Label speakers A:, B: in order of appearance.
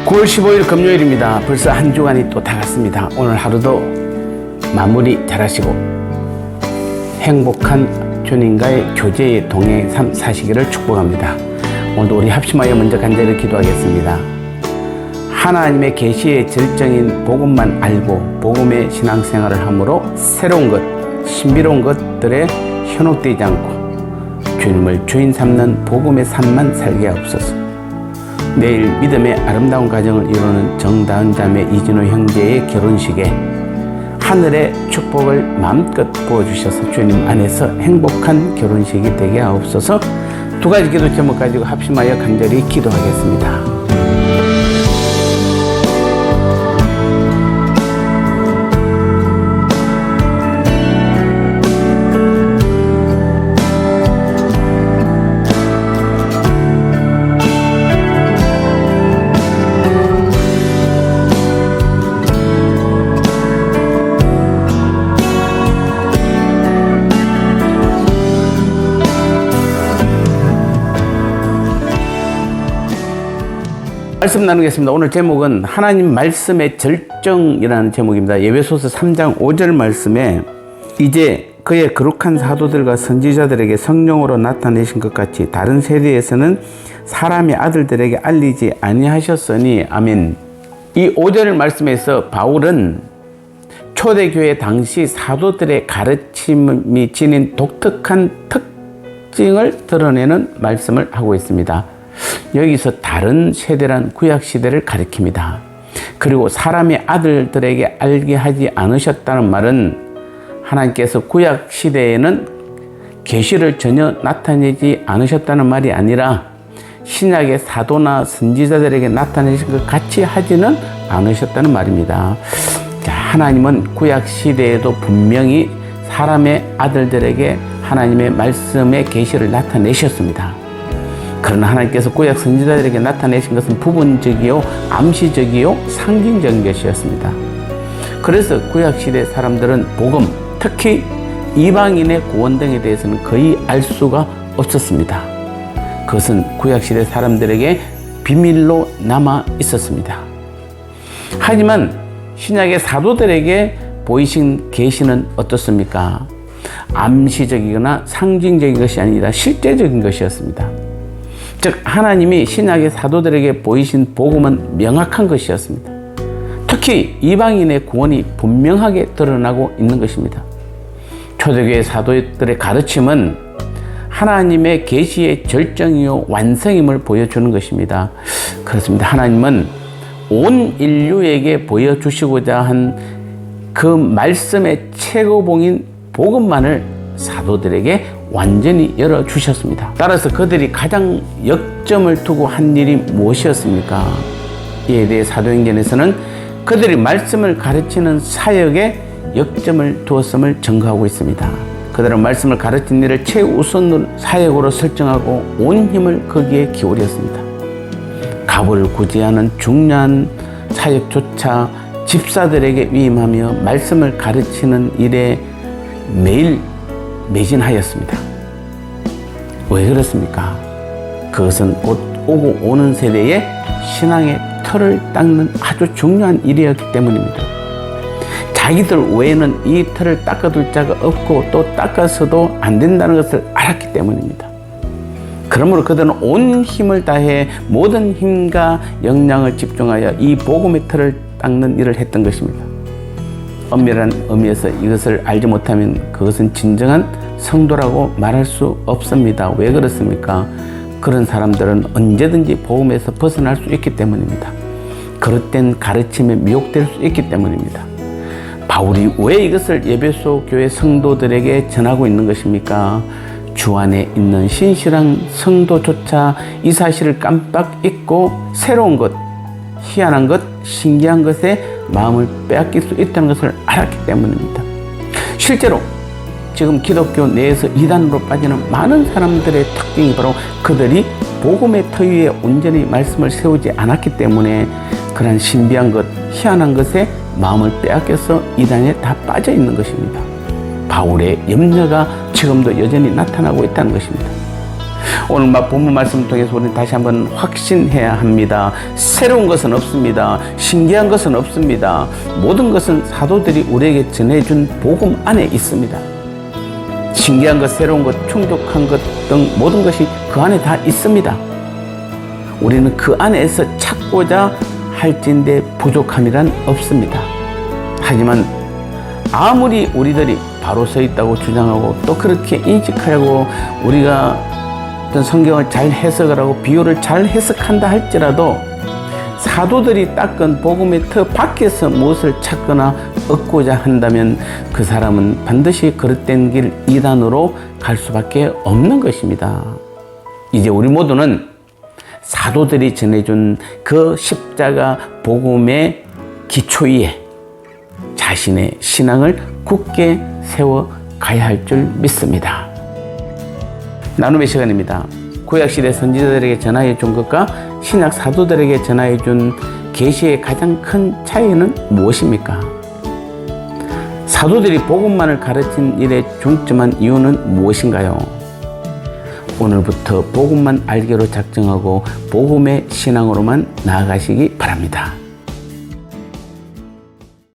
A: 9월 15일 금요일입니다. 벌써 한 주간이 또 다 갔습니다. 오늘 하루도 마무리 잘하시고 행복한 주님과의 교제의 동행 삶 사시기를 축복합니다. 오늘도 우리 합심하여 먼저 간절히 기도하겠습니다. 하나님의 계시의 절정인 복음만 알고 복음의 신앙생활을 함으로 새로운 것, 신비로운 것들에 현혹되지 않고 주님을 주인 삼는 복음의 삶만 살게 하옵소서. 내일 믿음의 아름다운 가정을 이루는 정다은 자매 이진호 형제의 결혼식에 하늘의 축복을 마음껏 부어주셔서 주님 안에서 행복한 결혼식이 되게 하옵소서. 두 가지 기도 제목 가지고 합심하여 간절히 기도하겠습니다. 말씀 나누겠습니다. 오늘 제목은 하나님 말씀의 절정이라는 제목입니다. 예배소서 3장 5절 말씀에 이제 그의 거룩한 사도들과 선지자들에게 성령으로 나타내신 것 같이 다른 세대에서는 사람의 아들들에게 알리지 아니하셨으니 아멘. 이 5절 말씀에서 바울은 초대교회 당시 사도들의 가르침이 지닌 독특한 특징을 드러내는 말씀을 하고 있습니다. 여기서 다른 세대란 구약시대를 가리킵니다. 그리고 사람의 아들들에게 알게 하지 않으셨다는 말은 하나님께서 구약시대에는 계시를 전혀 나타내지 않으셨다는 말이 아니라 신약의 사도나 선지자들에게 나타내신 것 같이 하지는 않으셨다는 말입니다. 자, 하나님은 구약시대에도 분명히 사람의 아들들에게 하나님의 말씀의 계시를 나타내셨습니다. 그러나 하나님께서 구약 선지자들에게 나타내신 것은 부분적이요, 암시적이요, 상징적인 것이었습니다. 그래서 구약시대 사람들은 복음, 특히 이방인의 구원 등에 대해서는 거의 알 수가 없었습니다. 그것은 구약시대 사람들에게 비밀로 남아 있었습니다. 하지만 신약의 사도들에게 보이신 계시는 어떻습니까? 암시적이거나 상징적인 것이 아니라 실제적인 것이었습니다. 즉 하나님이 신약의 사도들에게 보이신 복음은 명확한 것이었습니다. 특히 이방인의 구원이 분명하게 드러나고 있는 것입니다. 초대교회 사도들의 가르침은 하나님의 계시의 절정이요 완성임을 보여주는 것입니다. 그렇습니다. 하나님은 온 인류에게 보여주시고자 한 그 말씀의 최고봉인 복음만을 사도들에게 완전히 열어주셨습니다. 따라서 그들이 가장 역점을 두고 한 일이 무엇이었습니까? 이에 대해 사도행전에서는 그들이 말씀을 가르치는 사역에 역점을 두었음을 증거하고 있습니다. 그들은 말씀을 가르치는 일을 최우선 사역으로 설정하고 온 힘을 거기에 기울였습니다. 값을 구제하는 중요한 사역조차 집사들에게 위임하며 말씀을 가르치는 일에 매일 매진하였습니다. 왜 그렇습니까? 그것은 곧 오고 오는 세대의 신앙의 틀을 닦는 아주 중요한 일이었기 때문입니다. 자기들 외에는 이 틀을 닦아둘 자가 없고 또 닦아서도 안 된다는 것을 알았기 때문입니다. 그러므로 그들은 온 힘을 다해 모든 힘과 역량을 집중하여 이 복음의 틀을 닦는 일을 했던 것입니다. 엄밀한 의미에서 이것을 알지 못하면 그것은 진정한 성도라고 말할 수 없습니다. 왜 그렇습니까? 그런 사람들은 언제든지 복음에서 벗어날 수 있기 때문입니다. 그릇된 가르침에 미혹될 수 있기 때문입니다. 바울이 왜 이것을 예배소 교회 성도들에게 전하고 있는 것입니까? 주 안에 있는 신실한 성도조차 이 사실을 깜빡 잊고 새로운 것, 희한한 것, 신기한 것에 마음을 빼앗길 수 있다는 것을 알았기 때문입니다. 실제로 지금 기독교 내에서 이단으로 빠지는 많은 사람들의 특징이 바로 그들이 복음의 터 위에 온전히 말씀을 세우지 않았기 때문에 그런 신비한 것, 희한한 것에 마음을 빼앗겨서 이단에 다 빠져 있는 것입니다. 바울의 염려가 지금도 여전히 나타나고 있다는 것입니다. 오늘 본문 말씀을 통해서 우리는 다시 한번 확신해야 합니다. 새로운 것은 없습니다. 신기한 것은 없습니다. 모든 것은 사도들이 우리에게 전해준 복음 안에 있습니다. 신기한 것, 새로운 것, 충족한 것 등 모든 것이 그 안에 다 있습니다. 우리는 그 안에서 찾고자 할진대 부족함이란 없습니다. 하지만 아무리 우리들이 바로 서 있다고 주장하고 또 그렇게 인식하려고 우리가 어떤 성경을 잘 해석을 하고 비유를 잘 해석한다 할지라도 사도들이 닦은 복음의 틀 밖에서 무엇을 찾거나 얻고자 한다면 그 사람은 반드시 그릇된 길 이단으로 갈 수밖에 없는 것입니다. 이제 우리 모두는 사도들이 전해준 그 십자가 복음의 기초 위에 자신의 신앙을 굳게 세워 가야 할 줄 믿습니다. 나눔의 시간입니다. 구약시대 선지자들에게 전하여 준 것과 신약 사도들에게 전하여 준 계시의 가장 큰 차이는 무엇입니까? 사도들이 복음만을 가르친 일에 중점한 이유는 무엇인가요? 오늘부터 복음만 알기로 작정하고 복음의 신앙으로만 나아가시기 바랍니다.